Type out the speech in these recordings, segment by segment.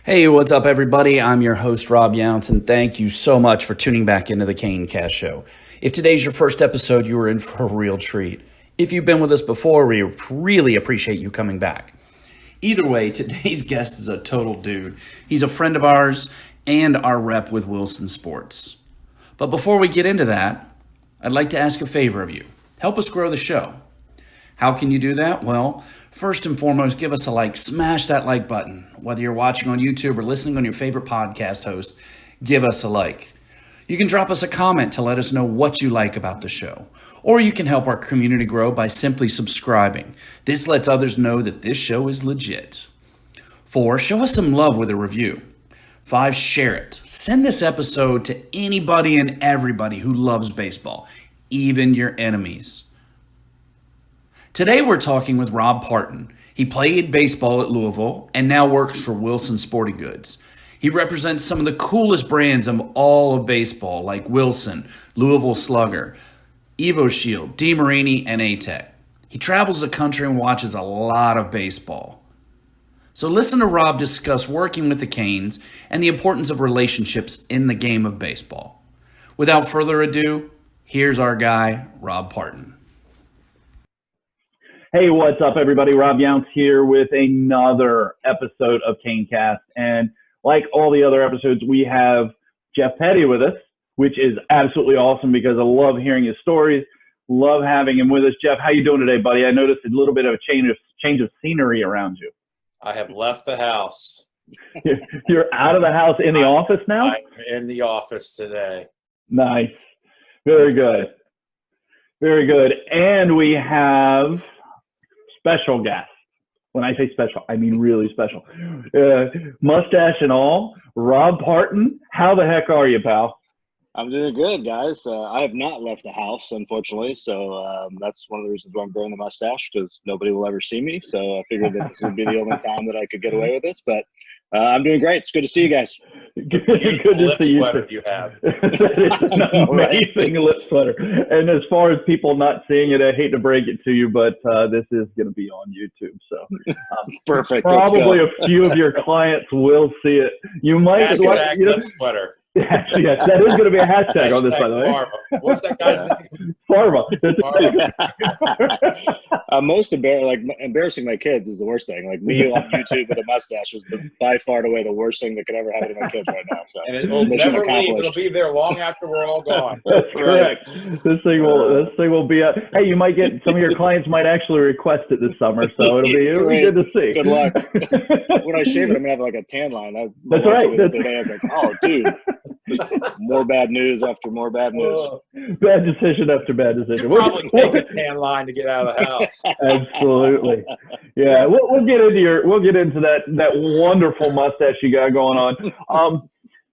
Hey, what's up, everybody? I'm your host, Rob Younts, and thank you so much for tuning back into the Cane Cast Show. If today's your first episode, you are in for a real treat. If you've been with us before, we really appreciate you coming back. Either way, today's guest is a total dude. He's a friend of ours and our rep with Wilson Sports. But before we get into that, I'd like to ask a favor of you. Help us grow the show. How can you do that? Well, first and foremost, give us a like. Smash that like button. Whether you're watching on YouTube or listening on your favorite podcast host, give us a like. You can drop us a comment to let us know what you like about the show. Or you can help our community grow by simply subscribing. This lets others know that this show is legit. 4, show us some love with a review. 5, share it. Send this episode to anybody and everybody who loves baseball, even your enemies. Today we're talking with Rob Partin. He played baseball at Louisville and now works for Wilson Sporting Goods. He represents some of the coolest brands of all of baseball like Wilson, Louisville Slugger, EvoShield, DeMarini and Atec. He travels the country and watches a lot of baseball. So listen to Rob discuss working with the Canes and the importance of relationships in the game of baseball. Without further ado, here's our guy, Rob Partin. Hey, what's up, everybody? Rob Younts here with another episode of CaneCast. And like all the other episodes, we have Jeff Petty with us, which is absolutely awesome because I love hearing his stories. Love having him with us. Jeff, how you doing today, buddy? I noticed a little bit of a change of scenery around you. I have left the house. You're out of the house in the office now? I'm in the office today. Nice. Very good. Very good. And we have special guest. When I say special, I mean really special. Mustache and all, Rob Partin. How the heck are you, pal? I'm doing good, guys. I have not left the house, unfortunately, so that's one of the reasons why I'm growing the mustache, because nobody will ever see me. So I figured that this would be the only time that I could get away with this. But I'm doing great. It's good to see you guys. Good to see you. Sweater you have. That is an amazing lip sweater. And as far as people not seeing it, I hate to break it to you, but this is going to be on YouTube. So Perfect. Probably a few of your clients will see it. You might Hashtag lip sweater. Yes, that is going to be a hashtag on this, by the way. Pharma. What's that guy's name? Pharma. Most embarrassing my kids is the worst thing. Like me on YouTube with a mustache is by far and away the worst thing that could ever happen to my kids right now. So And it will never leave. It'll be there long after we're all gone. That's correct. This thing will be a. Hey, you might get some of your clients might actually request it this summer, so it'll be good to see. Good luck. When I shave it, I'm gonna have like a tan line. That's right. I was like, oh, dude. More bad news after more bad news. Bad decision after bad decision. You probably take a tan line to get out of the house. Absolutely. Yeah, we'll get into that wonderful mustache you got going on.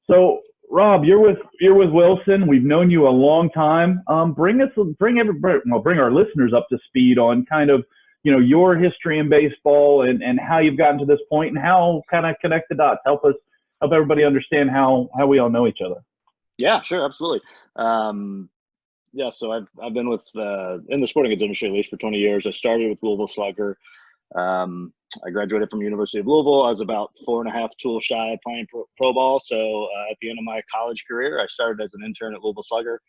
So Rob, you're with Wilson. We've known you a long time. Bring our listeners up to speed on kind of your history in baseball and how you've gotten to this point and how kind of connect the dots. Help everybody understand how we all know each other. Yeah, sure, absolutely. So I've been with in the sporting goods industry at least for 20 years. I started with Louisville Slugger. I graduated from University of Louisville. I was about 4.5 tools shy of playing pro ball. So at the end of my college career, I started as an intern at Louisville Slugger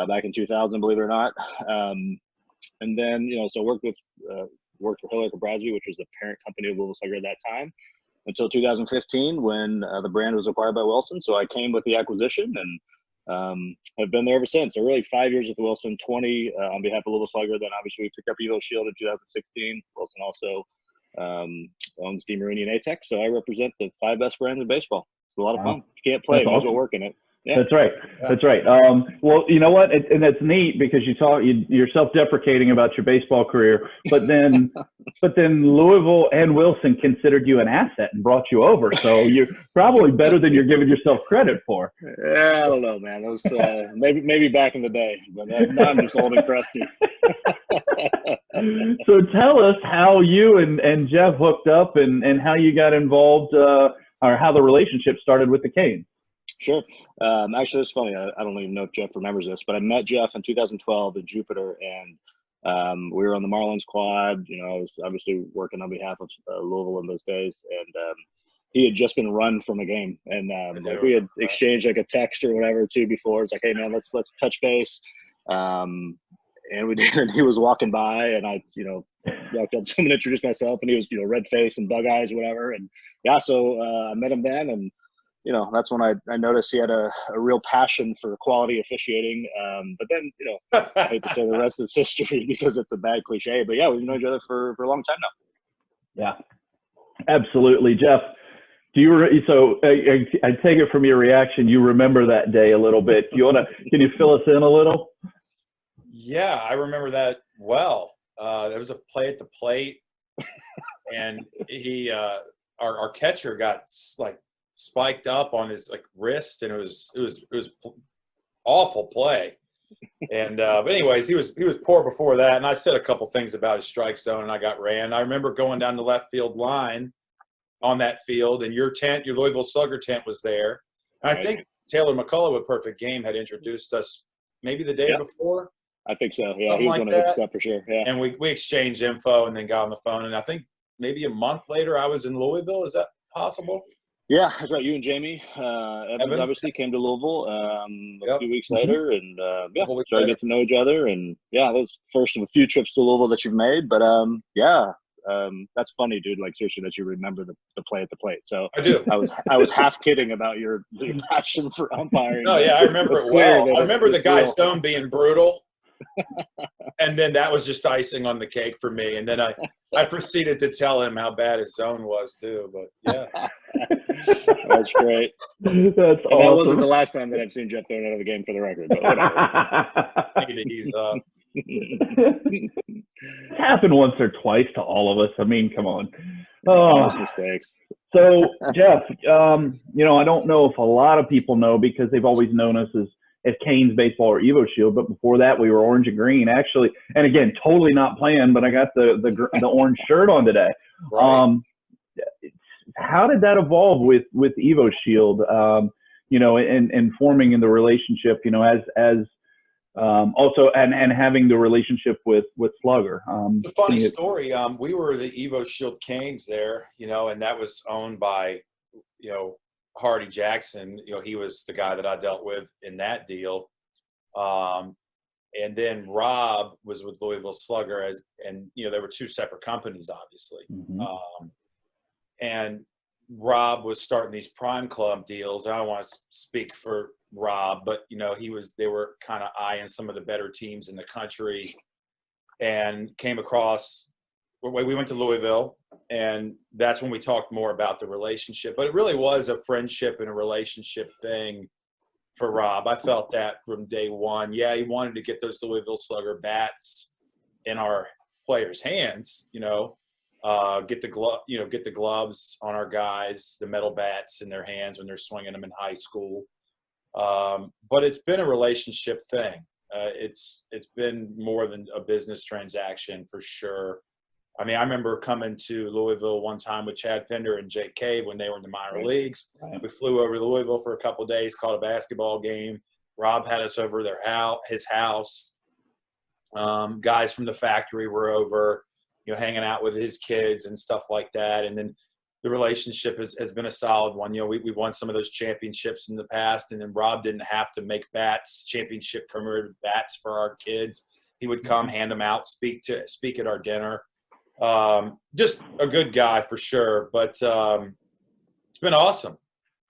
back in 2000, believe it or not. And then so worked for Hiller Bradley, which was the parent company of Louisville Slugger at that time, until 2015 when the brand was acquired by Wilson. So I came with the acquisition and have been there ever since. So really 5 years with Wilson, 20 on behalf of Louisville Slugger. Then obviously we picked up EvoShield in 2016. Wilson also owns DeMarini and Atec. So I represent the 5 best brands in baseball. It's a lot of fun. If you can't play, might as well work in it. Yeah. That's right. That's right. Well, you know what? And that's neat because you're self-deprecating about your baseball career, but then Louisville and Wilson considered you an asset and brought you over. So you're probably better than you're giving yourself credit for. Yeah, I don't know, man. It was maybe back in the day, but now I'm just old and crusty. So tell us how you and Jeff hooked up and how you got involved or how the relationship started with the Canes. Sure. Actually, it's funny. I don't even know if Jeff remembers this, but I met Jeff in 2012 in Jupiter, and we were on the Marlins quad. I was obviously working on behalf of Louisville in those days, and he had just been run from a game, and like we had exchanged like a text or whatever too before. It's like, hey man, let's touch base. And we did, and he was walking by, and I, walked up to him and introduced myself, and he was, red face and bug eyes, whatever. And yeah, so I met him then, and that's when I noticed he had a real passion for quality officiating. But then, I hate to say the rest is history because it's a bad cliche. But yeah, we've known each other for a long time now. Yeah, absolutely, Jeff. So I take it from your reaction, you remember that day a little bit. Can you fill us in a little? Yeah, I remember that well. There was a play at the plate, and he, our catcher got like spiked up on his wrist, and it was awful play. And but anyways, he was poor before that, and I said a couple things about his strike zone, and I got ran. I remember going down the left field line on that field, and your Louisville Slugger tent was there. And I think Taylor McCullough with Perfect Game had introduced us maybe the day before. I think so. Yeah, he was going to hook us up for sure. Yeah, and we exchanged info and then got on the phone. And I think maybe a month later I was in Louisville. Is that possible? Yeah, that's right. You and Jamie Evans obviously came to Louisville a few weeks later, and started to get to know each other. And yeah, that was first of a few trips to Louisville that you've made. But that's funny, dude. Like seriously, that you remember the play at the plate. So I do. I was half kidding about your passion for umpiring. No, yeah, I remember it well. I remember the guy Stone being brutal. And then that was just icing on the cake for me. And then I proceeded to tell him how bad his zone was too. But yeah, that's great. That's awesome. That wasn't the last time that I've seen Jeff thrown out of the game for the record. But whatever. He's It's happened once or twice to all of us. I mean, come on. Mistakes. So Jeff, I don't know if a lot of people know because they've always known us as Canes baseball or EvoShield, but before that we were orange and green actually. And again, totally not planned, but I got the orange shirt on today. Right. How did that evolve with EvoShield? And forming in the relationship, as also and having the relationship with Slugger. It's a funny story. We were the EvoShield Canes there, and that was owned by, Hardy Jackson. He was the guy that I dealt with in that deal. And then Rob was with Louisville Slugger and there were two separate companies, obviously. Mm-hmm. And Rob was starting these Prime Club deals. I don't want to speak for Rob, but they were kind of eyeing some of the better teams in the country, and came across. We went to Louisville, and that's when we talked more about the relationship. But it really was a friendship and a relationship thing for Rob. I felt that from day one. Yeah, he wanted to get those Louisville Slugger bats in our players' hands. Get the gloves on our guys, the metal bats in their hands when they're swinging them in high school. But it's been a relationship thing. It's been more than a business transaction for sure. I mean, I remember coming to Louisville one time with Chad Pender and Jake Cave when they were in the minor leagues. We flew over to Louisville for a couple of days, caught a basketball game. Rob had us over his house. Guys from the factory were over, hanging out with his kids and stuff like that. And then the relationship has been a solid one. We've won some of those championships in the past, and then Rob didn't have to make championship commemorative bats for our kids. He would come, hand them out, speak at our dinner. Just a good guy for sure, but it's been awesome.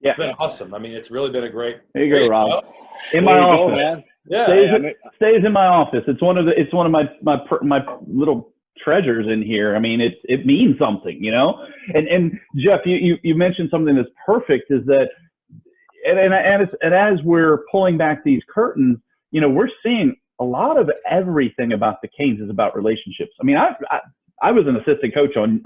Yeah, it's been awesome. I mean, it's really been a great. There you go, Rob. In my office, man. Yeah, stays in my office. It's one of my little treasures in here. I mean, it means something, And Jeff, you mentioned something that's perfect. Is that and as we're pulling back these curtains, we're seeing a lot of everything about the Canes is about relationships. I mean, I was an assistant coach on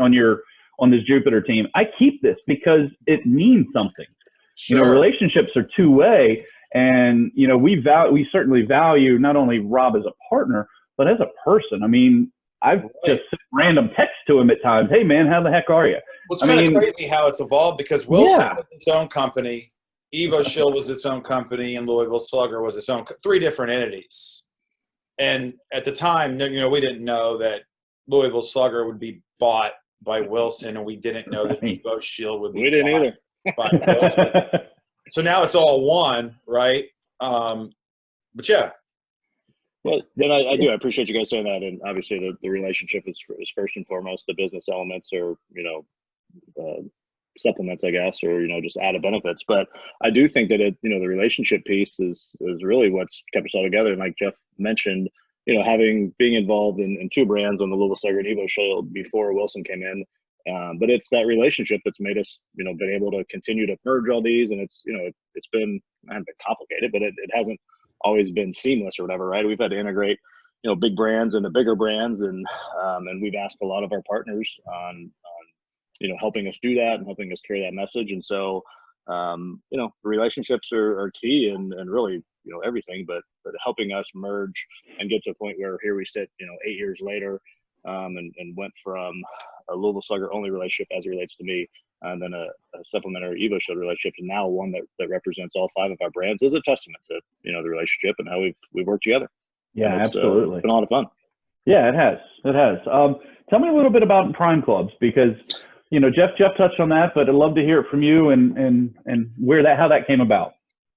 this Jupiter team. I keep this because it means something. Sure. Relationships are two-way, and we certainly value not only Rob as a partner, but as a person. I mean, I've just sent random text to him at times. Hey man, how the heck are you? Well, it's kind of crazy how it's evolved because Wilson was its own company, EvoShield was its own company, and Louisville Slugger was its own, three different entities. And at the time, we didn't know that Louisville Slugger would be bought by Wilson, and we didn't know that Right. EvoShield would be We didn't either. by Wilson. So now it's all one, right? But yeah. Well, then I do. I appreciate you guys saying that, and obviously the relationship is first and foremost. The business elements are, supplements, I guess, or just added benefits. But I do think that the relationship piece is really what's kept us all together. And like Jeff mentioned, being involved in two brands on the Louisville Slugger and EvoShield before Wilson came in. But it's that relationship that's made us, been able to continue to merge all these, and it's been, not been complicated, but it hasn't always been seamless or whatever, right? We've had to integrate, big brands into bigger brands, and we've asked a lot of our partners on helping us do that and helping us carry that message. And so, relationships are key and really, everything, but helping us merge and get to a point where here we sit, 8 years later, and went from a Louisville Slugger only relationship as it relates to me, and then a supplementary EvoShield relationship, and now one that represents all 5 of our brands, is a testament to the relationship and how we've worked together. Yeah, and absolutely. It's been a lot of fun. Yeah, it has. It has. Tell me a little bit about Prime Clubs, because Jeff touched on that, but I'd love to hear it from you and how that came about.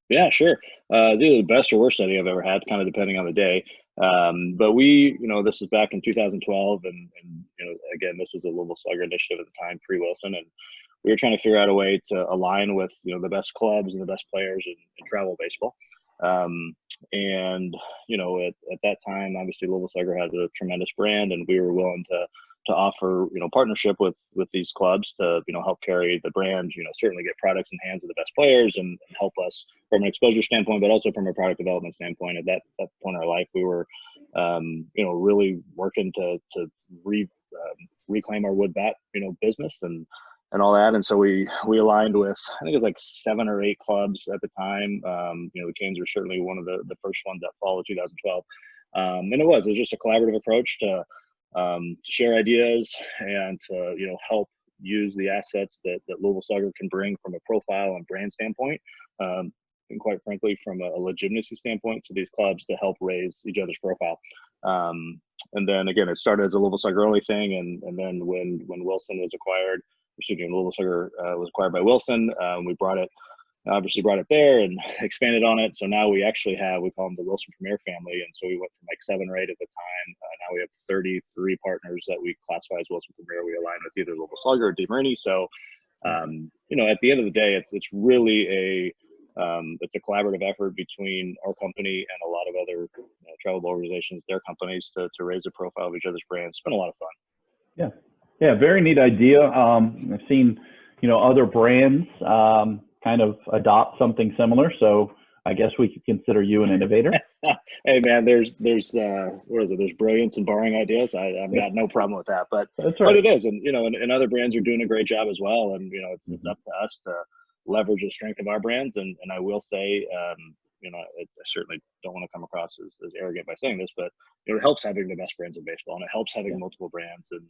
Yeah, sure. It's either the best or worst idea I've ever had, kind of depending on the day. But we, this is back in 2012, and again, this was a Louisville Slugger initiative at the time, pre-Wilson, and we were trying to figure out a way to align with the best clubs and the best players in travel baseball. At that time, obviously Louisville Slugger had a tremendous brand, and we were willing to offer partnership with these clubs to help carry the brand, certainly get products in the hands of the best players and help us from an exposure standpoint, but also from a product development standpoint. At that point in our life, we were really working to reclaim our wood bat business and all that. And so we aligned with, I think it was like 7 or 8 clubs at the time. The Canes were certainly one of the first ones that followed 2012. And it was just a collaborative approach to share ideas and to help use the assets that Louisville Slugger can bring from a profile and brand standpoint, and quite frankly from a legitimacy standpoint to these clubs to help raise each other's profile. And then again, it started as a Louisville Slugger only thing, and then when Wilson was acquired, Louisville Slugger was acquired by Wilson, we brought it there and expanded on it. So now we actually we call them the Wilson Premier family. And so we went from like 7 or 8 at the time. Now we have 33 partners that we classify as Wilson Premier. We align with either Louisville Slugger or DeMarini. So, at the end of the day, it's really it's a collaborative effort between our company and a lot of other travel organizations, their companies, to raise the profile of each other's brands. It's been a lot of fun. Yeah, very neat idea. I've seen, other brands kind of adopt something similar. So I guess we could consider you an innovator. Hey man, there's there's brilliance in borrowing ideas. I've got no problem with that, but that's right. But it is, and other brands are doing a great job as well. And it's up to us to leverage the strength of our brands. And I will say, I certainly don't want to come across as arrogant by saying this, but it helps having the best brands in baseball, and it helps having multiple brands and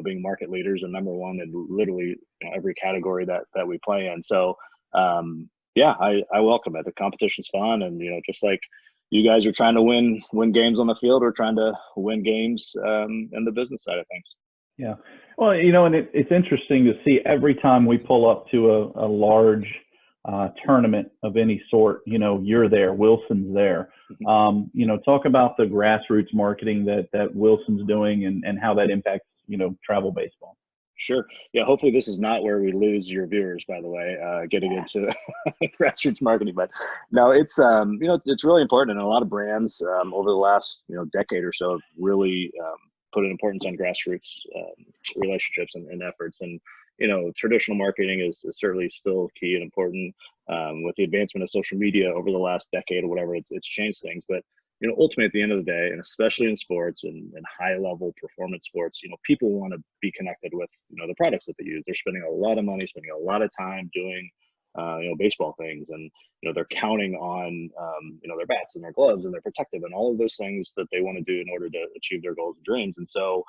being market leaders and number one in literally every category that we play in. So I welcome it. The competition's fun, and just like you guys are trying to win games on the field, we're trying to win games in the business side of things. Yeah, well, and it's interesting to see every time we pull up to a large tournament of any sort, you're there, Wilson's there. Talk about the grassroots marketing that Wilson's doing and how that impacts travel baseball. Sure. Yeah. Hopefully this is not where we lose your viewers, by the way, getting into grassroots marketing, but no, it's, it's really important. And a lot of brands over the last, decade or so have really put an importance on grassroots relationships and efforts. And, traditional marketing is certainly still key and important. With the advancement of social media over the last decade or whatever, it's changed things. But ultimately at the end of the day, and especially in sports and high level performance sports, people want to be connected with, the products that they use. They're spending a lot of money, spending a lot of time doing, baseball things, and, they're counting on, their bats and their gloves and their protective and all of those things that they want to do in order to achieve their goals and dreams. And so,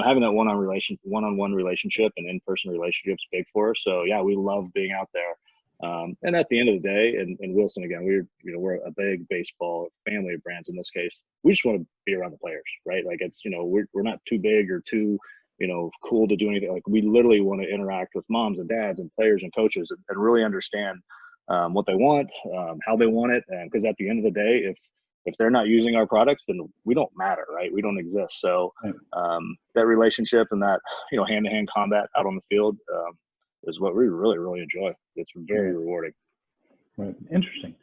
having that one-on-one relationship and in-person relationships big for us. So yeah, we love being out there. And at the end of the day, and Wilson, again, we're a big baseball family of brands in this case. We just want to be around the players, right? Like it's, we're not too big or too, cool to do anything. Like, we literally want to interact with moms and dads and players and coaches and really understand what they want, how they want it. And because at the end of the day, if they're not using our products, then we don't matter, right? We don't exist. So that relationship and that, hand-to-hand combat out on the field is what we really, really enjoy. It's very rewarding. Right. Interesting.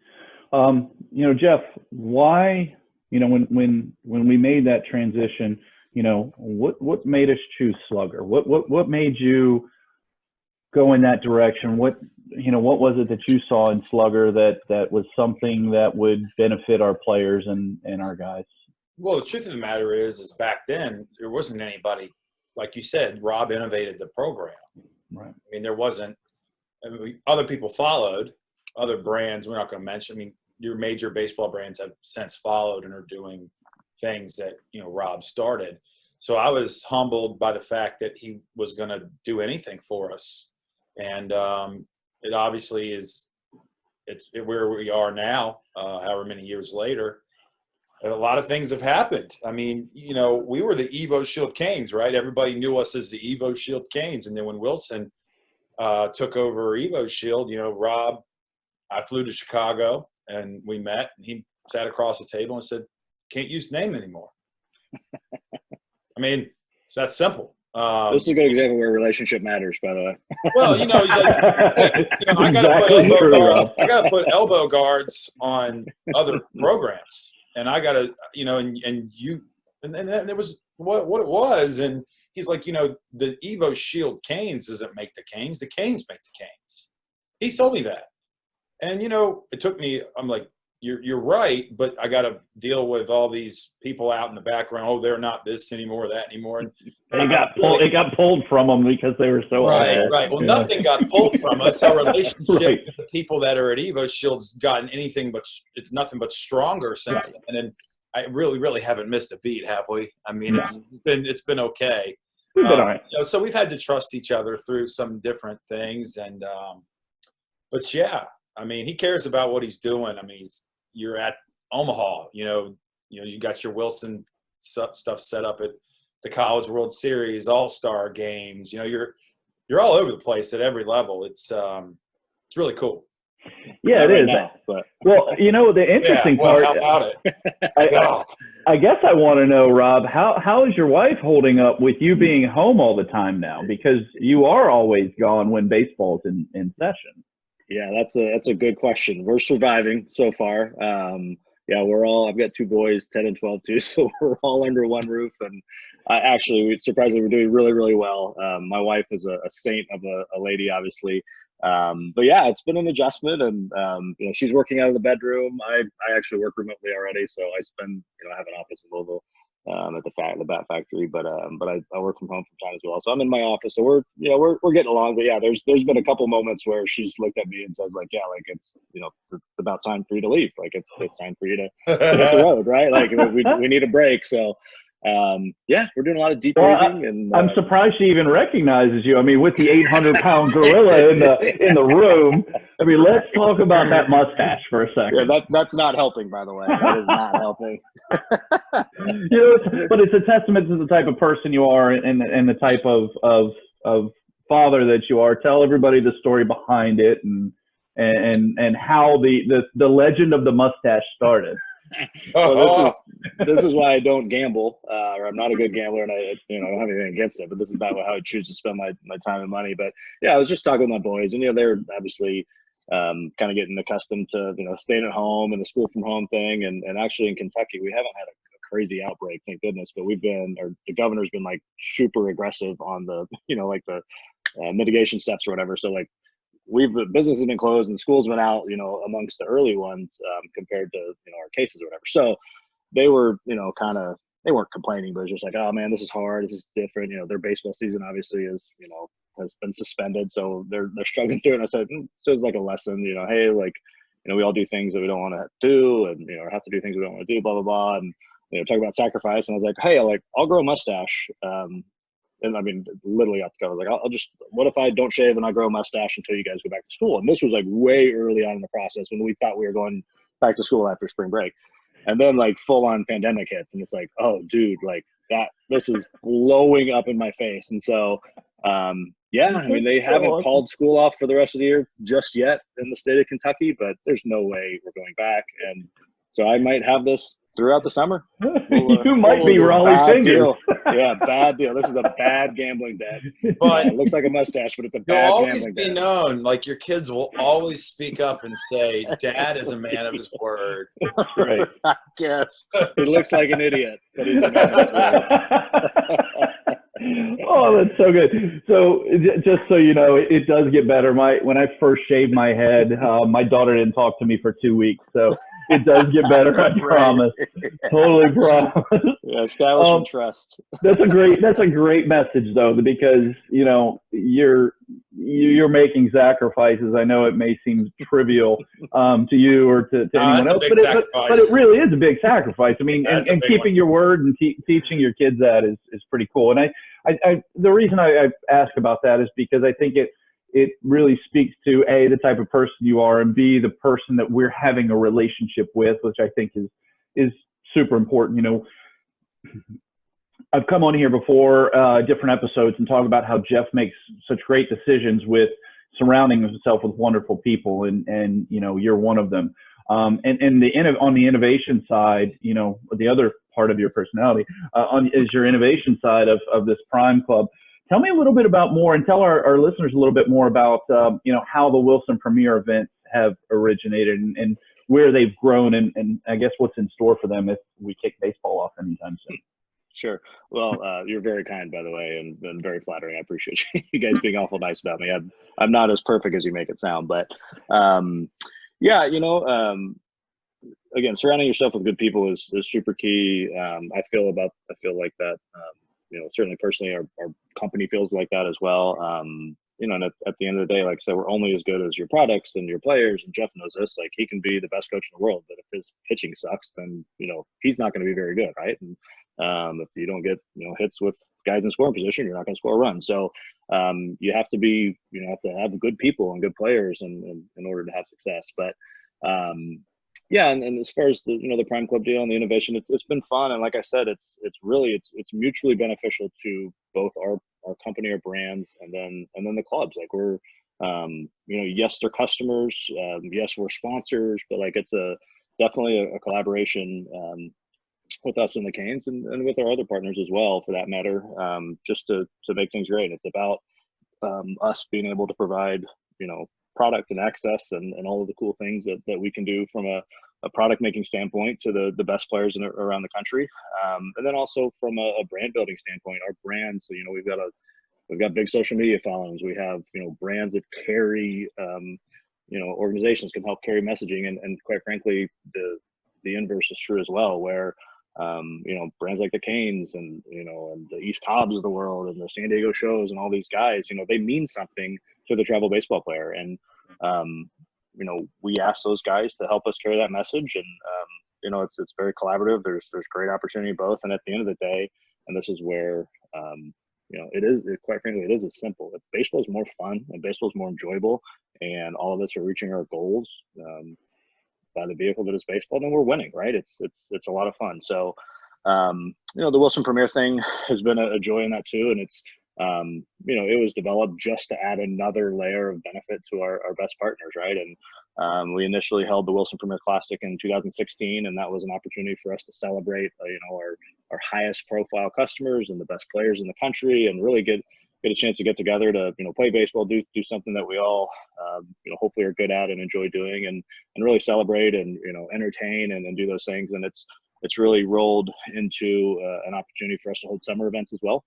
Jeff, why, when we made that transition, what made us choose Slugger? What made you go in that direction? What was it that you saw in Slugger that was something that would benefit our players and our guys? Well, the truth of the matter is back then there wasn't anybody, like you said, Rob innovated the program. Right. I mean, there wasn't. Other people followed, other brands. We're not going to mention. I mean, your major baseball brands have since followed and are doing things that Rob started. So I was humbled by the fact that he was going to do anything for us, and it obviously is. It's where we are now, however many years later. A lot of things have happened. I mean, we were the EvoShield Canes, right? Everybody knew us as the EvoShield Canes. And then when Wilson took over EvoShield, Rob, I flew to Chicago and we met, and he sat across the table and said, "Can't use the name anymore." I mean, it's that simple. This is a good example where relationship matters, by the way. Well, he's like, hey, I got to put elbow guards on other programs. And I got to, and that was what it was. And he's like, the EvoShield Canes doesn't make the Canes. The Canes make the Canes. He told me that. And, it took me, I'm like, you're right, but I got to deal with all these people out in the background. Oh, they're not this anymore, that anymore. And it got pulled from them because they were so right. Well, nothing got pulled from us. Our relationship with the people that are at EvoShield's gotten it's nothing but stronger since then. And then I really haven't missed a beat, have we? I mean, it's been okay. We've been all right. So we've had to trust each other through some different things, and but yeah, I mean, he cares about what he's doing. I mean, you're at Omaha, you got your Wilson stuff set up at the College World Series, All-Star games. You're all over the place at every level. It's really cool. Yeah, it is. Now, but. Well, the interesting part. How about it? I guess I want to know, Rob, how is your wife holding up with you being home all the time now? Because you are always gone when baseball's in session. Yeah, that's a good question. We're surviving so far. I've got two boys, 10 and 12 too, so we're all under one roof. And surprisingly, we're doing really, really well. My wife is a saint of a lady, obviously. But yeah, it's been an adjustment, and she's working out of the bedroom. I actually work remotely already, so I spend I have an office in Louisville at the bat factory, but I work from home from time as well. So I'm in my office, so we're getting along. But yeah, there's been a couple moments where she's looked at me and says like, yeah, like it's it's about time for you to leave. Like it's time for you to hit the road, right? Like we need a break. So we're doing a lot of deep breathing, and I'm surprised she even recognizes you. I mean, with the 800-pound gorilla in the room. I mean, let's talk about that mustache for a second. Yeah, that's not helping, by the way. That is not helping. But it's a testament to the type of person you are and the type of father that you are. Tell everybody the story behind it and how the legend of the mustache started. Well, this is why I don't gamble, or I'm not a good gambler, and I don't have anything against it. But this is not how I choose to spend my time and money. But yeah, I was just talking with my boys, and they're obviously kind of getting accustomed to staying at home and the school from home thing. And actually in Kentucky, we haven't had a crazy outbreak, thank goodness. But the governor's been like super aggressive on the the mitigation steps or whatever. So like. Business has been closed and the school's been out, amongst the early ones compared to, our cases or whatever. So they were, they weren't complaining, but it was just like, oh man, this is hard. This is different. Their baseball season obviously is, has been suspended. So they're struggling through it. And I said, so it's like a lesson, hey, like, we all do things that we don't want to do and, or have to do things we don't want to do, blah, blah, blah. And, talk about sacrifice. And I was like, hey, I'll grow a mustache. And I mean, literally off the cuff, I was like, what if I don't shave and I grow a mustache until you guys go back to school? And this was like way early on in the process when we thought we were going back to school after spring break. And then like full on pandemic hits. And it's like, oh dude, like that this is blowing up in my face. And so, yeah, I mean, they haven't called school off for the rest of the year just yet in the state of Kentucky, but there's no way we're going back. And so I might have this throughout the summer. You might be Raleigh fingers. Yeah, bad deal. This is a bad gambling debt. But it looks like a mustache, but it's a you'll bad always gambling be debt. known. Like your kids will always speak up and say, "Dad is a man of his word." Right. I guess he looks like an idiot, but he's a man of his word. Oh, that's so good. So just so you know, it does get better. When I first shaved my head, my daughter didn't talk to me for 2 weeks. So it does get better. I promise. Totally promise. Yeah, establishing trust. That's a great message though, because you know you're making sacrifices. I know it may seem trivial to you or to anyone else, but it really is a big sacrifice. I mean, and keeping your word and teaching your kids that is pretty cool. And I the reason I ask about that is because I think it really speaks to A, the type of person you are, and B, the person that we're having a relationship with, which I think is super important. You know, I've come on here before, different episodes, and talk about how Jeff makes such great decisions with surrounding himself with wonderful people, and you know, you're one of them. And on the innovation side, you know, the other part of your personality is your innovation side of this Prime Club. Tell me a little bit about more, and tell our listeners a little bit more about you know, how the Wilson Premier events have originated and where they've grown, and I guess what's in store for them if we kick baseball off anytime soon. Sure. Well, you're very kind, by the way, and very flattering. I appreciate you guys being awful nice about me. I'm not as perfect as you make it sound, but yeah, you know, again, surrounding yourself with good people is super key. I feel like that. You know, certainly personally, our company feels like that as well. You know, and at the end of the day, like I said, we're only as good as your products and your players. And Jeff knows this. Like, he can be the best coach in the world, but if his pitching sucks, then you know he's not going to be very good, right? And if you don't get, you know, hits with guys in scoring position, you're not going to score a run. So you have to be, you know, have to have good people and good players in order to have success. But yeah, and as far as the, you know, the Prime Club deal and the innovation, it's been fun. And like I said, it's mutually beneficial to both our company, our brands, and then the clubs. Like, we're you know, yes, they're customers, yes, we're sponsors, but like it's definitely a collaboration with us and the Canes and with our other partners as well, for that matter, just to make things great. It's about us being able to provide, you know, product and access and all of the cool things that we can do from a product making standpoint to the best players around the country. And then also from a brand building standpoint, our brand. So, you know, we've got big social media followings. We have, you know, brands that carry, you know, organizations can help carry messaging. And quite frankly, the inverse is true as well, where, you know, brands like the Canes and, you know, and the East Cobbs of the world and the San Diego shows and all these guys, you know, they mean something to the travel baseball player. And, you know, we ask those guys to help us carry that message. And, you know, it's very collaborative. There's great opportunity both. And at the end of the day, and this is where, you know, quite frankly, it is as simple. If baseball is more fun and baseball is more enjoyable and all of us are reaching our goals, by the vehicle that is baseball, then we're winning, right? It's a lot of fun. So, you know, the Wilson Premier thing has been a joy in that too. And it's, you know, it was developed just to add another layer of benefit to our best partners, right? And we initially held the Wilson Premier Classic in 2016, and that was an opportunity for us to celebrate, you know, our highest profile customers and the best players in the country, and really get a chance to get together to, you know, play baseball, do something that we all, you know, hopefully are good at and enjoy doing, and really celebrate and, you know, entertain and do those things. And it's really rolled into an opportunity for us to hold summer events as well.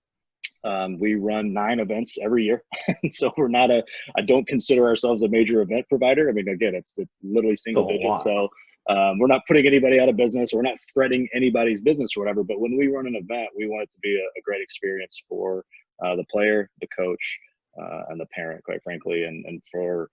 We run 9 events every year. So we're not I don't consider ourselves a major event provider. I mean, again, it's literally single digits. So we're not putting anybody out of business. We're not threatening anybody's business or whatever. But when we run an event, we want it to be a great experience for the player, the coach, and the parent, quite frankly, and for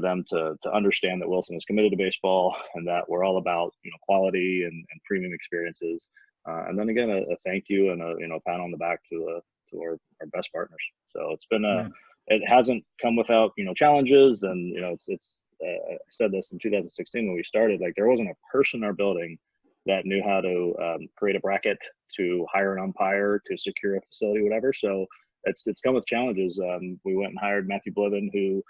them to understand that Wilson is committed to baseball and that we're all about, you know, quality and premium experiences. And then again, a thank you and a, you know, pat on the back to our best partners. So it's been it hasn't come without, you know, challenges. And, you know, it's I said this in 2016 when we started, like there wasn't a person in our building that knew how to create a bracket, to hire an umpire, to secure a facility, whatever. So it's come with challenges. We went and hired Matthew Bliven, who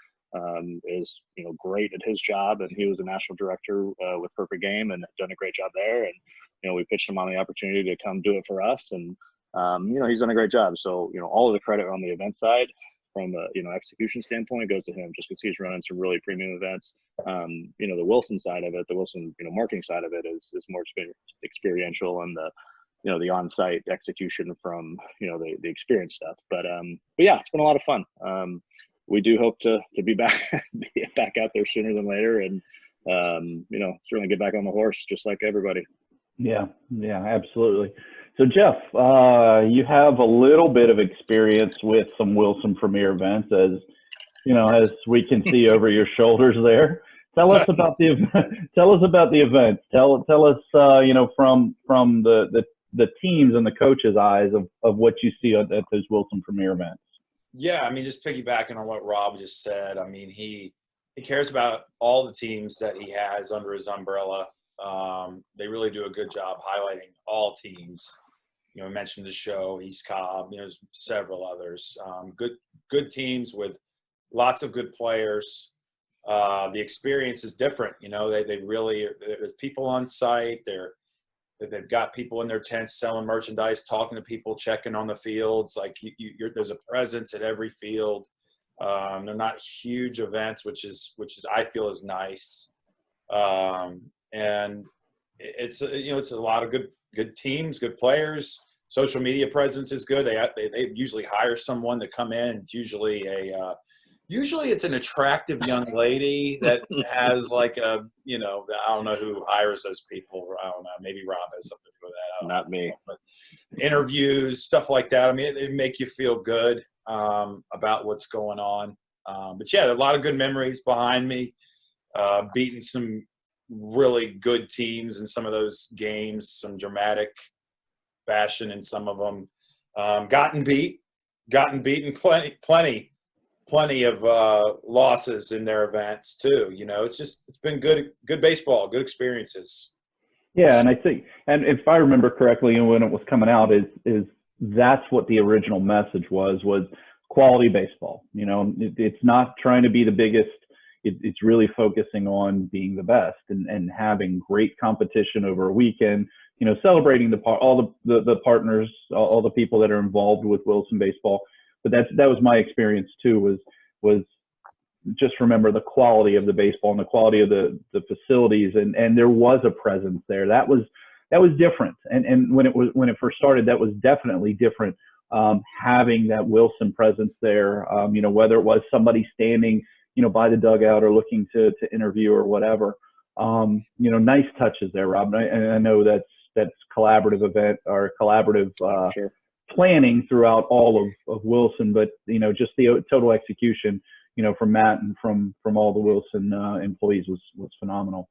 is great at his job, and he was a national director with Perfect Game and done a great job there. And we pitched him on the opportunity to come do it for us, and he's done a great job. So all of the credit on the event side from a execution standpoint goes to him, just because he's running some really premium events. The Wilson side of it, the Wilson marketing side of it is more experiential, and the on-site execution from the experience stuff. But yeah, it's been a lot of fun. We do hope to be back out there sooner than later, and certainly get back on the horse just like everybody. Yeah, absolutely. So Jeff, you have a little bit of experience with some Wilson Premier events, as we can see over your shoulders there. Tell us about the event. Tell us about the event. Tell us from the teams and the coaches' eyes of what you see at those Wilson Premier events. Yeah, I mean, just piggybacking on what Rob just said, I mean, he cares about all the teams that he has under his umbrella. They really do a good job highlighting all teams. I mentioned the show, East Cobb, there's several others. Good teams with lots of good players. The experience is different. They really, there's people on site. They've got people in their tents selling merchandise, talking to people, checking on the fields. Like there's a presence at every field. They're not huge events, which is I feel is nice. And it's a lot of good teams, good players. Social media presence is good. They usually hire someone to come in. It's usually usually it's an attractive young lady that has like I don't know who hires those people. I don't know. Maybe Rob has something to do with that. Not me. But interviews, stuff like that. I mean, they make you feel good about what's going on. But yeah, a lot of good memories behind me. Beating some really good teams in some of those games, some dramatic fashion in some of them. Gotten beaten plenty of losses in their events too. It's been good baseball, good experiences. Yeah, and I think, and if I remember correctly, when it was coming out, is that's what the original message was quality baseball. It's not trying to be the biggest. It's really focusing on being the best and having great competition over a weekend. Celebrating all the partners, all the people that are involved with Wilson baseball. But that was my experience too. Was just remember the quality of the baseball and the quality of the facilities, and there was a presence there. That was different. And when it first started, that was definitely different. Having that Wilson presence there, whether it was somebody standing, by the dugout or looking to interview or whatever, nice touches there, Rob. And I know that's collaborative event or collaborative Sure. planning throughout all of Wilson, but just the total execution, from Matt and from all the Wilson employees was phenomenal.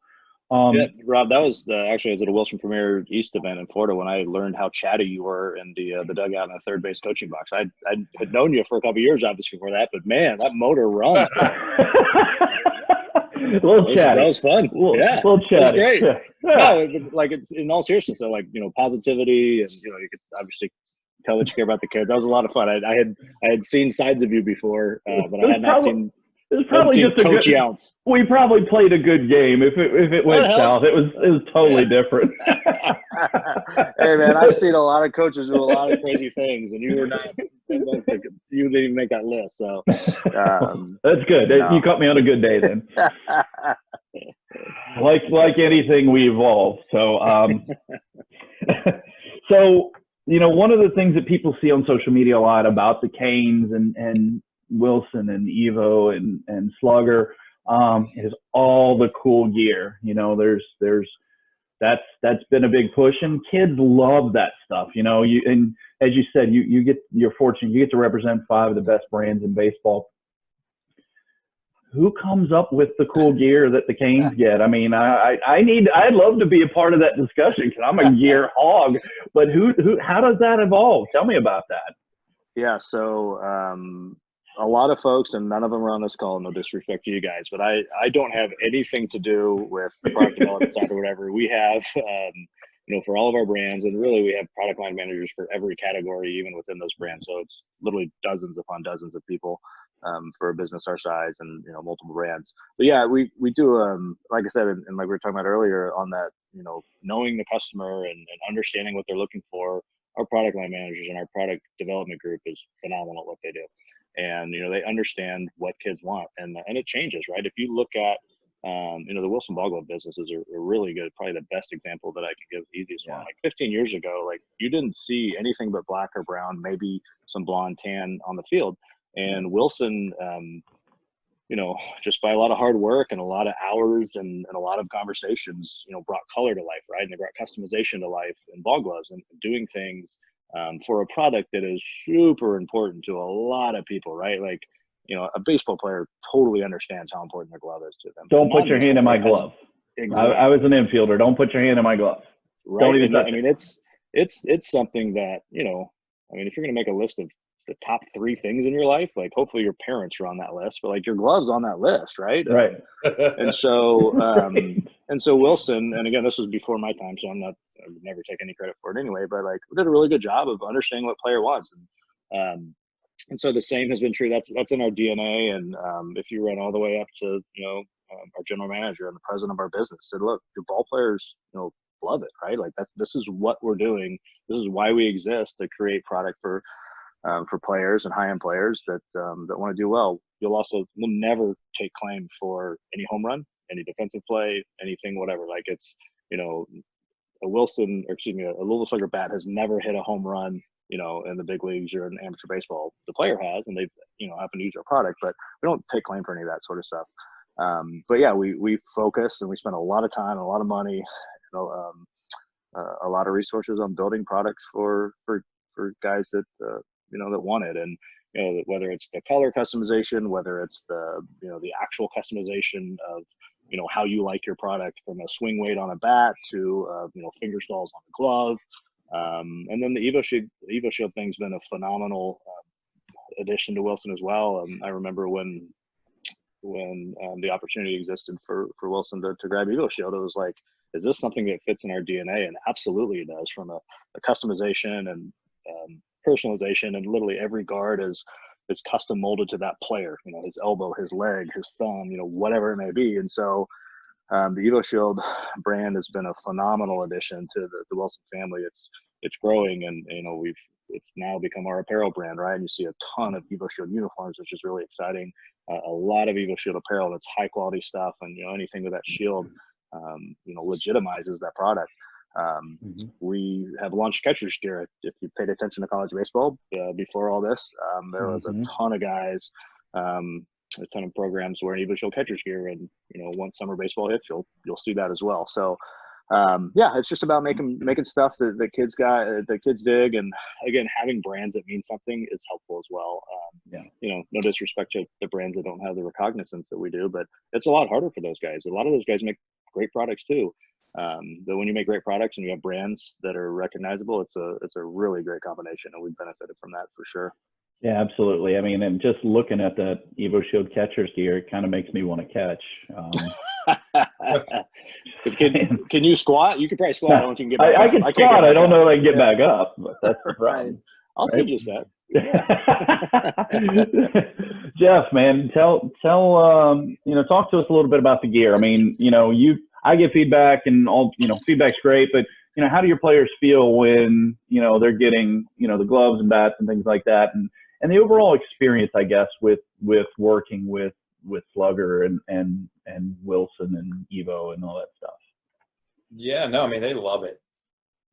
Yeah, Rob, that was actually I was at a Wilson Premier East event in Florida when I learned how chatty you were in the dugout in the third base coaching box. I had known you for a couple of years, obviously, before that, but man, that motor runs. A little chatty. That was fun. Yeah, a little chatty. It was great. Yeah. No, like it's in all seriousness, though, positivity, and you could obviously tell that you care about the kids. That was a lot of fun. I had seen sides of you before, but I had not seen. It was probably just a Coach good. Younts. We probably played a good game. If it went south, it was totally different. Hey man, I've seen a lot of coaches do a lot of crazy things, and you were not. You didn't even make that list. So that's good. No. You caught me on a good day then. like anything, we evolve. So so one of the things that people see on social media a lot about the Canes and Wilson and Evo and Slugger is all the cool gear. That's been a big push, and kids love that stuff. And as you said, you're fortunate, you get to represent 5 of the best brands in baseball. Who comes up with the cool gear that the Canes get? I mean, I'd love to be a part of that discussion because I'm a gear hog. But how does that evolve? Tell me about that. Yeah, so a lot of folks, and none of them are on this call, no disrespect to you guys, but I don't have anything to do with the product development side or whatever. We have for all of our brands, and really we have product line managers for every category, even within those brands. So it's literally dozens upon dozens of people for a business our size, and multiple brands. But yeah, we do like I said, and like we were talking about earlier, on that, knowing the customer and understanding what they're looking for. Our product line managers and our product development group is phenomenal at what they do, and they understand what kids want, and it changes, right? If you look at the Wilson ball glove business is a really good, probably the best example that I can give, the easiest one. Like 15 years ago, like you didn't see anything but black or brown, maybe some blonde, tan on the field. And Wilson, just by a lot of hard work and a lot of hours and a lot of conversations, brought color to life, right? And they brought customization to life in ball gloves, and doing things for a product that is super important to a lot of people, right? Like, a baseball player totally understands how important their glove is to them. Don't put your hand in my glove. Exactly. I was an infielder. Don't put your hand in my glove. Right. Don't even touch it. I mean, it's something that, if you're going to make a list of the top 3 things in your life, like hopefully your parents are on that list, but like your glove's on that list, right? Right. And so, and so Wilson, and again, this was before my time, so I would never take any credit for it anyway, but like we did a really good job of understanding what player wants. And so the same has been true. That's in our DNA. And if you run all the way up to, our general manager and the president of our business said, look, your ball players, love it, right? Like this is what we're doing. This is why we exist, to create product for players and high-end players that want to do well. We'll never take claim for any home run, any defensive play, anything, whatever. Like it's, a Louisville Slugger bat has never hit a home run, in the big leagues or in amateur baseball. The player has, and they've, happen to use our product, but we don't take claim for any of that sort of stuff. But yeah, we focus and we spend a lot of time, and a lot of money, a lot of resources on building products for guys that, that want it. And, whether it's the color customization, whether it's the actual customization of, how you like your product, from a swing weight on a bat to, finger stalls on the glove. And then the EvoShield thing's been a phenomenal addition to Wilson as well. I remember when the opportunity existed for Wilson to grab EvoShield, it was like, is this something that fits in our DNA? And absolutely it does, from a customization and personalization, and literally every guard is custom molded to that player, his elbow, his leg, his thumb, whatever it may be. And so the EvoShield brand has been a phenomenal addition to the Wilson family. It's growing, and it's now become our apparel brand, right? And you see a ton of EvoShield uniforms, which is really exciting. A lot of EvoShield apparel that's high quality stuff, and anything with that shield, legitimizes that product. We have launched catcher's gear. If you paid attention to college baseball before all this, there was a ton of guys, a ton of programs wearing EvoShield catcher's gear, and once summer baseball hits, you'll see that as well. So it's just about making stuff that the kids dig, and again, having brands that mean something is helpful as well. No disrespect to the brands that don't have the recognizance that we do, but it's a lot harder for those guys. A lot of those guys make great products too. But when you make great products and you have brands that are recognizable, it's a really great combination, and we've benefited from that for sure. Yeah, absolutely. I mean, and just looking at that EvoShield catcher's gear, it kind of makes me want to catch. Can you squat? You could probably squat. I don't know if you can get back I up. can squat. I don't know if I can get back up, but that's the problem. I'll send you a set. Jeff, man, tell talk to us a little bit about the gear. I mean, I get feedback, and all, feedback's great, but how do your players feel when, they're getting, the gloves and bats and things like that, and the overall experience, I guess, with working with Slugger and Wilson and Evo and all that stuff? Yeah, no, I mean, they love it.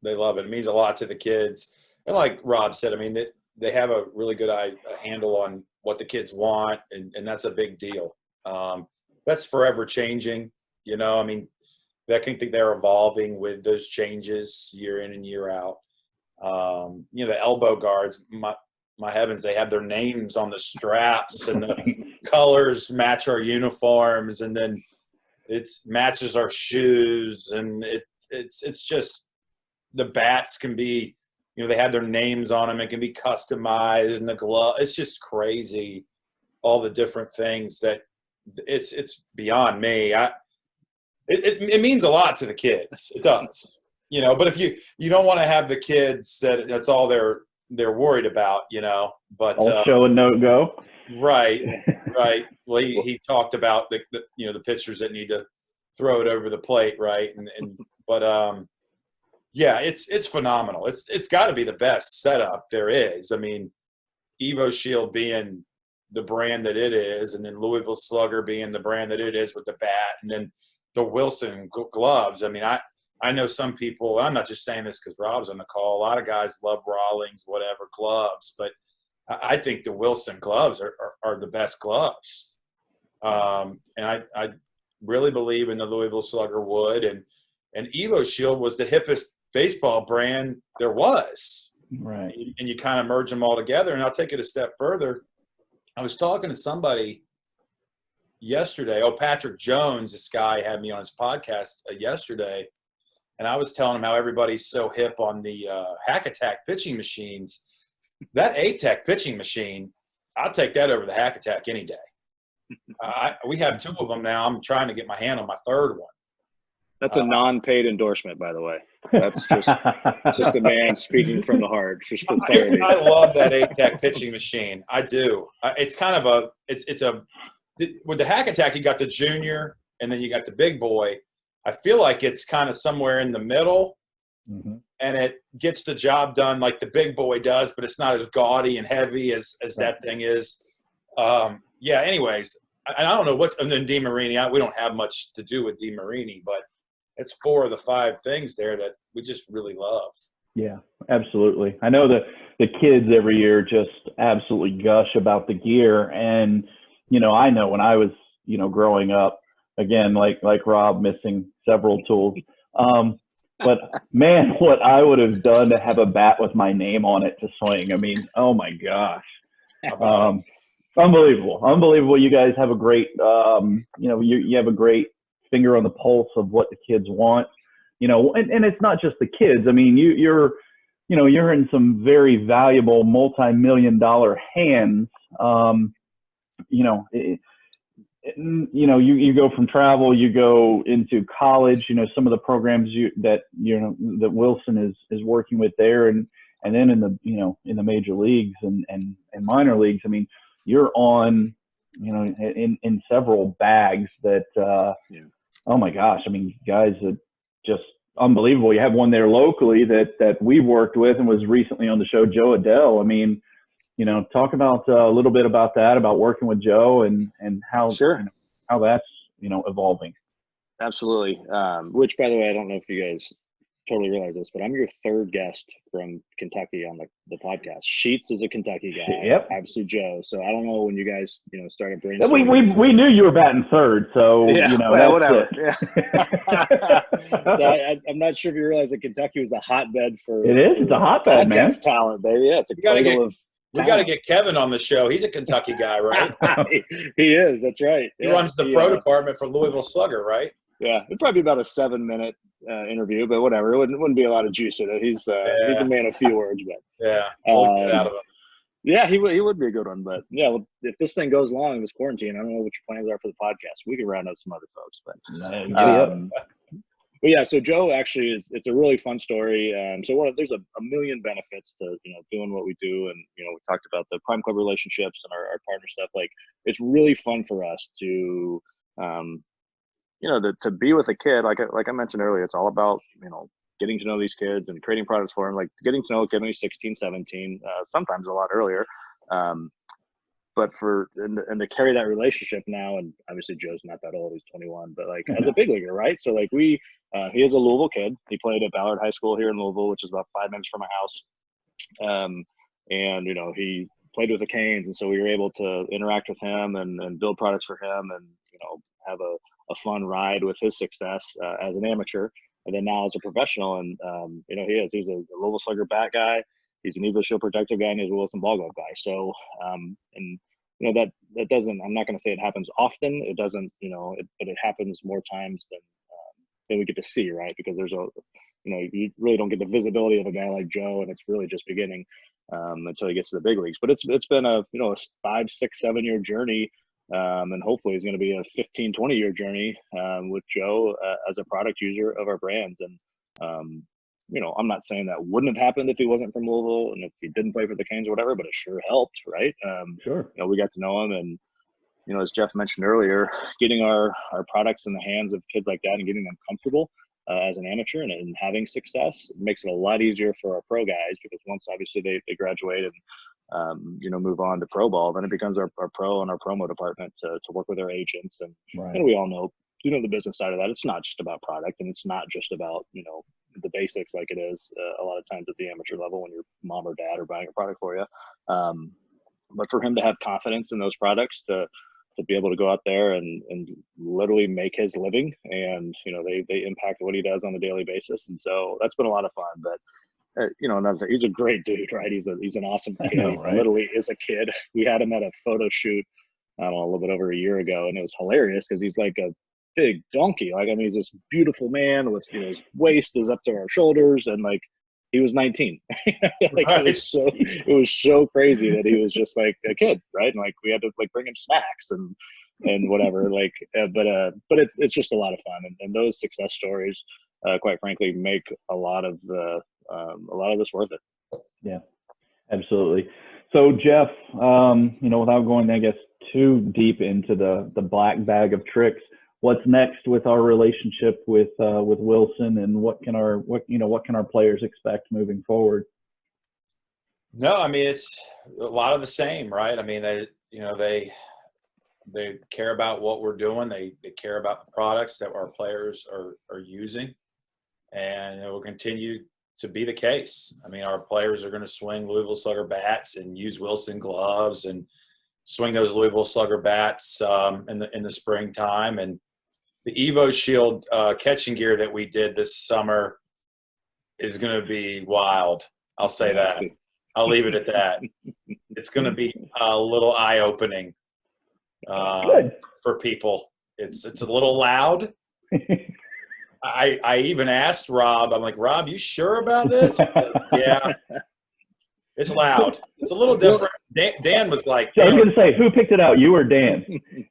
They love it. It means a lot to the kids. And like Rob said, I mean, they have a really good handle on what the kids want, and that's a big deal. That's forever changing, I mean, I think they're evolving with those changes year in and year out. The elbow guards, my heavens, they have their names on the straps, and the colors match our uniforms, and then it matches our shoes, and it's just, the bats can be, they have their names on them. It can be customized, and the glove, it's just crazy, all the different things that it's beyond me. It means a lot to the kids. It does. you know, but if you don't want to have the kids that's all they're worried about, you know, but All show and no go. right. Well, he talked about the you know, the pitchers that need to throw it over the plate, right? But yeah, it's phenomenal. It's got to be the best setup there is. I mean, EvoShield being the brand that it is, and then Louisville Slugger being the brand that it is with the bat, and then the Wilson gloves. I mean, I know some people, I'm not just saying this because Rob's on the call, a lot of guys love Rawlings, whatever, gloves, but I think the Wilson gloves are the best gloves. And I really believe in the Louisville Slugger wood, and EvoShield was the hippest baseball brand there was. Right. And you kind of merge them all together. And I'll take it a step further. I was talking to somebody yesterday. Oh, Patrick Jones, this guy had me on his podcast yesterday. And I was telling him how everybody's so hip on the Hack Attack pitching machines. That Atec pitching machine, I'll take that over the Hack Attack any day. We have 2 of them now. I'm trying to get my hand on my 3rd one. That's a non-paid endorsement, by the way. That's just a man speaking from the heart, just for clarity. I love that Atec pitching machine. I do. It's kind of with the Hack Attack, you got the junior, and then you got the big boy. I feel like it's kind of somewhere in the middle, and it gets the job done like the big boy does, but it's not as gaudy and heavy as that thing is. Yeah. Anyways, I don't know and then DeMarini. We don't have much to do with DeMarini, but it's 4 of the 5 things there that we just really love. Yeah, absolutely. I know that the kids every year just absolutely gush about the gear. And, you know, I know when I was, you know, growing up, again, like Rob, missing several tools. But man, what I would have done to have a bat with my name on it to swing. I mean, oh my gosh. Unbelievable. You guys have a great, you know, you have a great finger on the pulse of what the kids want, you know, and it's not just the kids. I mean, you're in some very valuable multi-million-dollar hands. You know, you go from travel, you go into college, you know, some of the programs that Wilson is working with there, and then in the major leagues and minor leagues. I mean, you're on, you know, in several bags that, oh my gosh, I mean, guys, are just unbelievable. You have one there locally that we worked with and was recently on the show, Joe Adele. I mean, you know, talk about a little bit about that, about working with Joe and how, Sure. You know, how that's, you know, evolving. Absolutely. Which, by the way, I don't know if you guys totally realize this, but I'm your 3rd guest from Kentucky on the podcast. Sheets is a Kentucky guy. Yep. Obviously Joe. So I don't know when you guys, you know, started brainstorming. We knew you were batting 3rd, so yeah, you know, well, that's whatever. it. So I'm not sure if you realize that Kentucky was a hotbed for. It is. It's a hotbed, man. Talent, baby. Yeah, it's a cradle of. We got to get Kevin on the show. He's a Kentucky guy, right? He is. That's right. He runs the pro department for Louisville Slugger, right? Yeah, it'd probably be about a 7-minute interview, but whatever. It wouldn't be a lot of juice in it. He's a man of few words, but yeah, we'll get out of him. Yeah, he would be a good one. But yeah, well, if this thing goes long, this quarantine, I don't know what your plans are for the podcast. We can round up some other folks, but yeah. So Joe actually it's a really fun story. So there's a million benefits to, you know, doing what we do, and you know, we talked about the Prime Club relationships and our partner stuff. Like, it's really fun for us to you know, to be with a kid, like I mentioned earlier, it's all about, you know, getting to know these kids and creating products for them, like getting to know a kid when he's 16, 17, sometimes a lot earlier. But and to carry that relationship now, and obviously Joe's not that old, he's 21, but like as a big leaguer, right? So like he is a Louisville kid. He played at Ballard High School here in Louisville, which is about 5 minutes from my house. And, you know, he played with the Canes, and so we were able to interact with him and build products for him and, you know, have a fun ride with his success as an amateur, and then now as a professional. And you know, he's a Louisville Slugger bat guy, he's an EvoShield protective guy, and he's a Wilson ball glove guy. So and you know, that doesn't, I'm not going to say it happens often, it doesn't, you know, but it happens more times than we get to see, right? Because there's you know, you really don't get the visibility of a guy like Joe, and it's really just beginning until he gets to the big leagues. But it's been a, you know, a 5, 6, 7 year journey. And hopefully it's going to be a 15, 20 year journey with Joe as a product user of our brands. And I'm not saying that wouldn't have happened if he wasn't from Louisville and if he didn't play for the Canes or whatever, but it sure helped, right? Sure. We got to know him, and as Jeff mentioned earlier, getting our products in the hands of kids like that and getting them comfortable as an amateur and having success makes it a lot easier for our pro guys, because once obviously they graduate and move on to pro ball, then it becomes our pro and our promo department to work with our agents. And, Right. and we all know, the business side of that. It's not just about product, and it's not just about, the basics like it is a lot of times at the amateur level when your mom or dad are buying a product for you. But for him to have confidence in those products, to be able to go out there and literally make his living, and, they impact what he does on a daily basis. And so that's been a lot of fun. But another thing, he's a great dude, right? He's an awesome kid. know, right? He literally is a kid. We had him at a photo shoot, I don't know, a little bit over a year ago, and it was hilarious because he's like a big donkey. Like, I mean, he's this beautiful man with, his waist is up to our shoulders, and like, he was 19. Like, Right. it was so crazy that he was just like a kid, right? And like, we had to like bring him snacks and whatever. Like, but it's just a lot of fun, and those success stories, quite frankly, make a lot of this worth it. Yeah, absolutely. So Jeff, without going, I guess, too deep into the black bag of tricks, what's next with our relationship with Wilson, and what can our players expect moving forward? No, I mean, it's a lot of the same, right? I mean, they care about what we're doing. They care about the products that our players are using, and it will continue to be the case. I mean, our players are going to swing Louisville Slugger bats and use Wilson gloves and swing those Louisville Slugger bats in the springtime. And the EvoShield catching gear that we did this summer is going to be wild. I'll say that. I'll leave it at that. It's going to be a little eye-opening for people. It's a little loud. I even asked Rob, I'm like, Rob, you sure about this? Yeah. It's loud. It's a little different. Dan was like, I was going to say, who picked it out, you or Dan?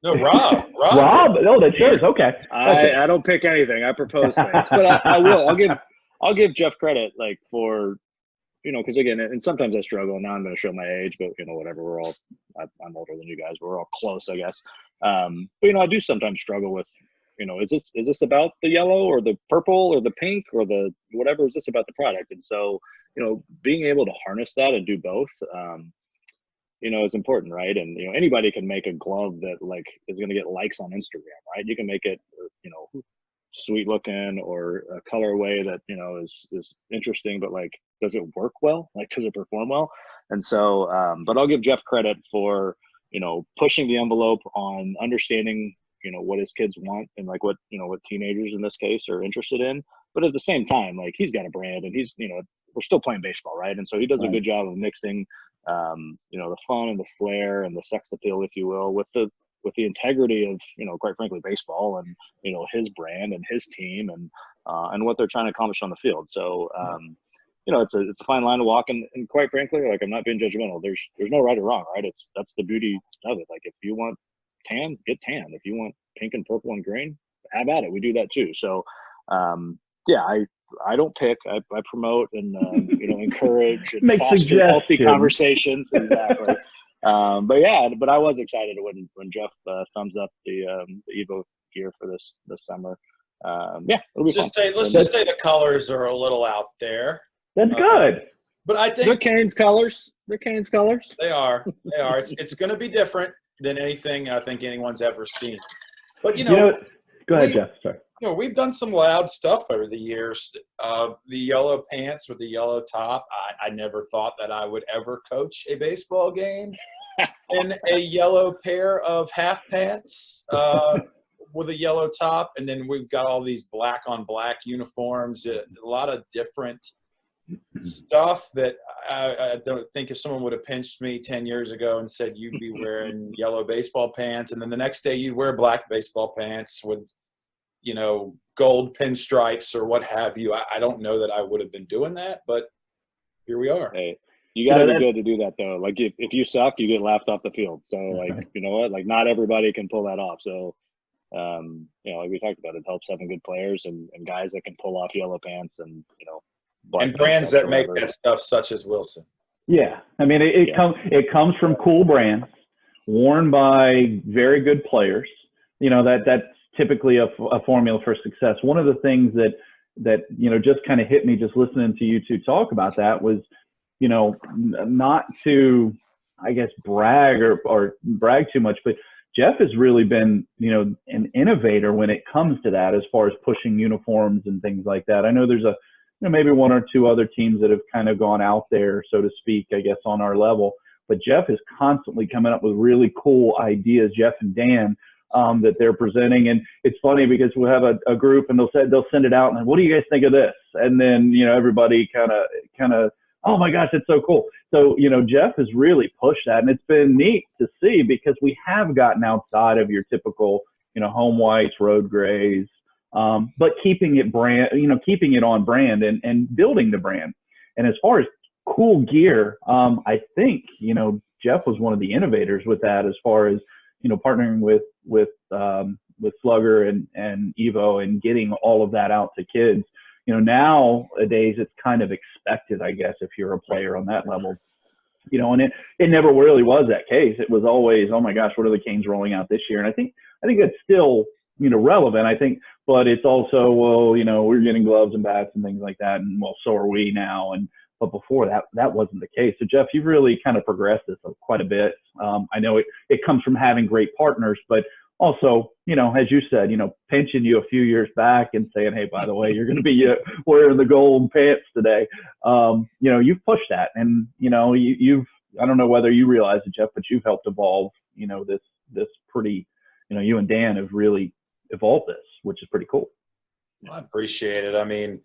No, Rob. Rob? No, that's yours. Okay. I don't pick anything. I propose things, but I will. I'll give Jeff credit, like, for, because again, and sometimes I struggle. Now I'm going to show my age, but whatever. I'm older than you guys. We're all close, I guess. But I do sometimes struggle with, is this about the yellow or the purple or the pink or the whatever? Is this about the product? And so, being able to harness that and do both, is important, right? And anybody can make a glove that like is going to get likes on Instagram, right? You can make it, sweet looking, or a colorway that is interesting, but like, does it work well? Like, does it perform well? And so, but I'll give Jeff credit for pushing the envelope on understanding what his kids want, and like what teenagers in this case are interested in. But at the same time, like, he's got a brand, and he's we're still playing baseball, right? And so he does a good job of mixing the fun and the flair and the sex appeal, if you will, with the integrity of quite frankly baseball, and his brand and his team, and what they're trying to accomplish on the field. So it's a fine line to walk, and quite frankly, like, I'm not being judgmental. There's no right or wrong, right? That's the beauty of it. Like, if you want tan, get tan. If you want pink and purple and green, have at it. We do that too. So I don't pick. I promote and encourage and foster healthy conversations. Exactly. But I was excited when Jeff thumbs up the Evo gear for this summer. It'll be fun. Let's just say the colors are a little out there. That's good. But I think they're Canes colors. They're Canes colors. They are. It's going to be different than anything I think anyone's ever seen. But go ahead, Jeff. Sorry. We've done some loud stuff over the years. The yellow pants with the yellow top. I never thought that I would ever coach a baseball game in a yellow pair of half pants with a yellow top. And then we've got all these black on black uniforms, a lot of different stuff that I don't think if someone would have pinched me 10 years ago and said you'd be wearing yellow baseball pants, and then the next day you'd wear black baseball pants with gold pinstripes or what have you. I don't know that I would have been doing that, but here we are. Hey, you got to be good to do that, though. Like, if you suck, you get laughed off the field. So, like, you know what? Like, not everybody can pull that off. So, like we talked about, it helps having good players and guys that can pull off yellow pants and, black And brands tank that tops or make whatever. that stuff, such as Wilson. Yeah, I mean, it comes from cool brands, worn by very good players. You know, that's typically a formula for success. One of the things that you know just kind of hit me just listening to you two talk about that was, you know, not to, I guess, brag or brag too much, but Jeff has really been, you know, an innovator when it comes to that, as far as pushing uniforms and things like that. I know there's maybe one or two other teams that have kind of gone out there, so to speak, I guess, on our level. But Jeff is constantly coming up with really cool ideas, Jeff and Dan, that they're presenting. And it's funny because we'll have a group and they'll send it out and, what do you guys think of this? And then, you know, everybody kind of, oh my gosh, it's so cool. So, you know, Jeff has really pushed that, and it's been neat to see because we have gotten outside of your typical, you know, home whites, road grays, but keeping it keeping it on brand and building the brand. And as far as cool gear, I think, you know, Jeff was one of the innovators with that, as far as, you know, partnering with Slugger and Evo and getting all of that out to kids. You know, nowadays it's kind of expected, I guess, if you're a player on that level. You know, and it never really was that case. It was always, oh my gosh, what are the Canes rolling out this year? And I think that's still, you know, relevant, I think, but it's also, well, you know, we're getting gloves and bats and things like that, and well, so are we now. But before that wasn't the case. So Jeff, you've really kind of progressed this quite a bit. I know it comes from having great partners, but also, you know, as you said, you know, pinching you a few years back and saying, hey, by the way, you're going to be wearing the gold pants today. You know, you've pushed that, and, you know, you've, I don't know whether you realize it, Jeff, but you've helped evolve, you know, this pretty, you know, you and Dan have really evolved this, which is pretty cool. I appreciate it. I mean,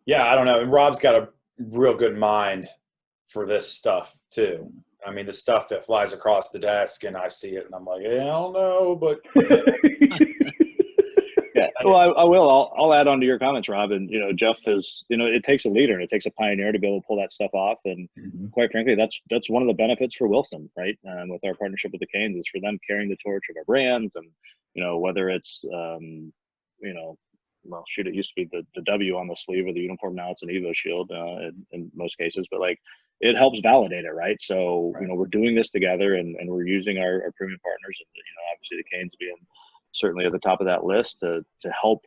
yeah, I don't know. And Rob's got a real good mind for this stuff too. I mean, the stuff that flies across the desk and I see it and I'm like, yeah, I don't know, but yeah. Well, I will. I'll add on to your comments, Rob. And, you know, Jeff is, you know, it takes a leader and it takes a pioneer to be able to pull that stuff off. And quite frankly, that's one of the benefits for Wilson, right? With our partnership with the Canes, is for them carrying the torch of our brands. And, you know, whether it's, you know, well, shoot, it used to be the W on the sleeve of the uniform. Now it's an EvoShield in most cases, but like, it helps validate it, right? So, you know, we're doing this together, and we're using our premium partners, and, you know, obviously the Canes being certainly at the top of that list to help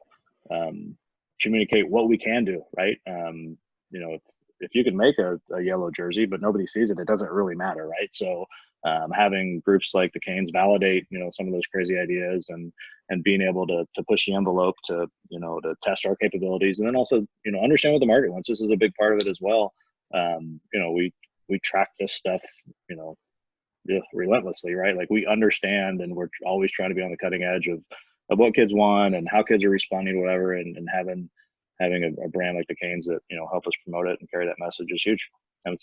communicate what we can do, right? You know, if you can make a yellow jersey but nobody sees it, it doesn't really matter, right? So having groups like the Canes validate, you know, some of those crazy ideas, and being able to push the envelope to, you know, to test our capabilities, and then also, you know, understand what the market wants. This is a big part of it as well. You know, we track this stuff, you know, relentlessly, right? Like, we understand, and we're always trying to be on the cutting edge of what kids want and how kids are responding to whatever, and having a brand like the Canes that, you know, help us promote it and carry that message is huge. And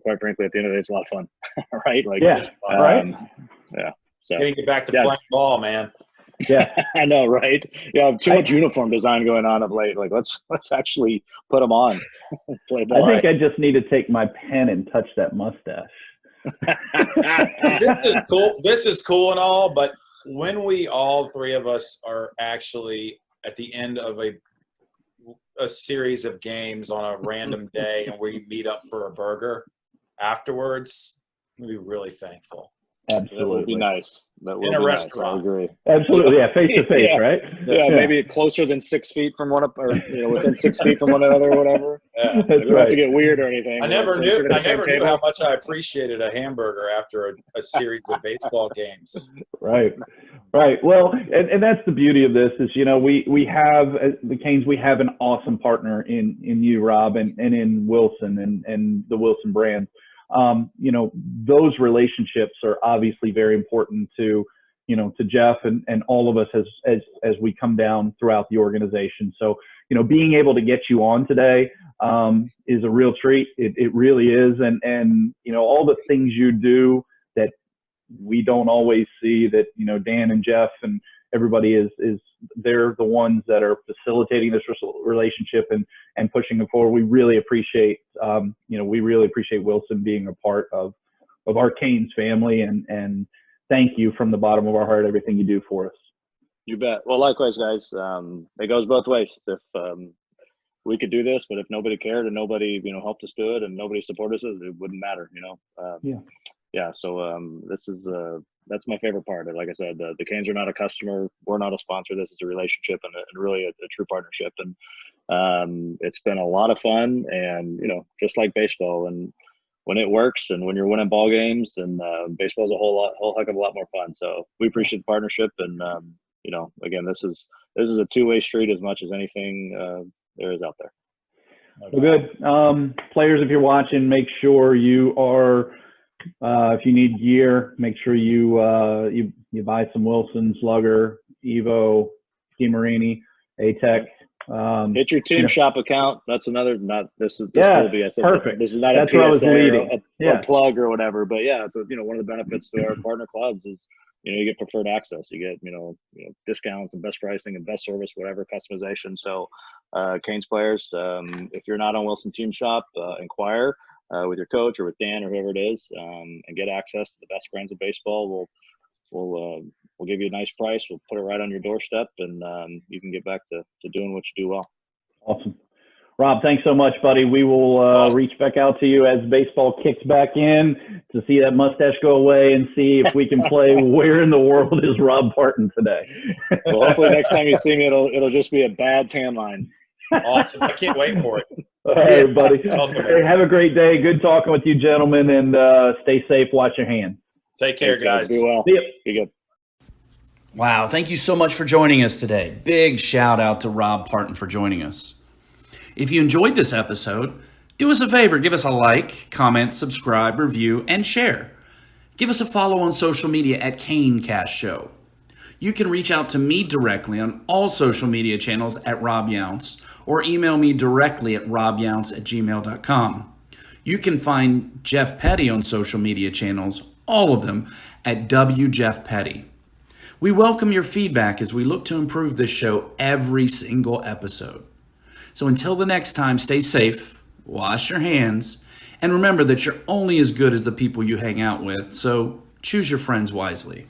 quite frankly, at the end of the day, it's a lot of fun, right? Like, yeah, right. Yeah. So getting you back to playing ball, man. Yeah, I know, right? Yeah, too much uniform design going on of late. Like, let's actually put them on. Play ball. I think I just need to take my pen and touch that mustache. This is cool. This is cool and all, but when we all three of us are actually at the end of a series of games on a random day, and we meet up for a burger afterwards, we'll be really thankful. Absolutely. That would be nice. That would In a be restaurant. Nice. I agree. Absolutely. Yeah. Face to face, right? Yeah, maybe closer than 6 feet from one, or, you know, within 6 feet from one another or whatever. Yeah. That's We don't right. have to get weird or anything. I never Like, knew how much I appreciated a hamburger after a series of baseball games. Right. Well, and that's the beauty of this is, you know, we have the Canes, we have an awesome partner in you, Rob, and in Wilson and the Wilson brand. You know, those relationships are obviously very important to, you know, to Jeff and all of us as we come down throughout the organization. So, you know, being able to get you on today is a real treat. It really is. And, you know, all the things you do that we don't always see, that, you know, Dan and Jeff and everybody is they're the ones that are facilitating this relationship and pushing it forward. We really appreciate, you know, we really appreciate Wilson being a part of our Canes family, and thank you from the bottom of our heart, everything you do for us. You bet. Well, likewise, guys. It goes both ways. If we could do this, but if nobody cared and nobody, helped us do it and nobody supported us, it wouldn't matter, Yeah. So this is that's my favorite part. Like I said, the Canes are not a customer. We're not a sponsor. This is a relationship and really a true partnership. And it's been a lot of fun. And just like baseball, and when it works and when you're winning ball games, and baseball's a whole heck of a lot more fun. So we appreciate the partnership. And again, this is a two-way street as much as anything there is out there. Well, good. Players, if you're watching, make sure you are. If you need gear, make sure you buy some Wilson, Slugger, Evo, DeMarini, Atec. Get your team shop account. That's another. This will be. I said Perfect. This is not That's a PSA or a plug or whatever. But yeah, it's one of the benefits to our partner clubs is you get preferred access. You get discounts and best pricing and best service, whatever customization. So Canes players, if you're not on Wilson Team Shop, inquire with your coach or with Dan or whoever it is, and get access to the best brands of baseball. We'll give you a nice price. We'll put it right on your doorstep, and you can get back to doing what you do well. Awesome. Rob, thanks so much, buddy. We will reach back out to you as baseball kicks back in to see that mustache go away and see if we can play Where in the World is Rob Partin today. Well, hopefully next time you see me, it'll just be a bad tan line. Awesome. I can't wait for it. All right, buddy. Hey, have a great day. Good talking with you, gentlemen, and stay safe. Watch your hands. Take care, guys. Be well. See ya. Be good. Wow, thank you so much for joining us today. Big shout out to Rob Partin for joining us. If you enjoyed this episode, do us a favor, give us a like, comment, subscribe, review, and share. Give us a follow on social media at CaneCast Show. You can reach out to me directly on all social media channels at Rob Younce, or email me directly at robyounce@gmail.com. You can find Jeff Petty on social media channels, all of them, at WJeffPetty. We welcome your feedback as we look to improve this show every single episode. So until the next time, stay safe, wash your hands, and remember that you're only as good as the people you hang out with, so choose your friends wisely.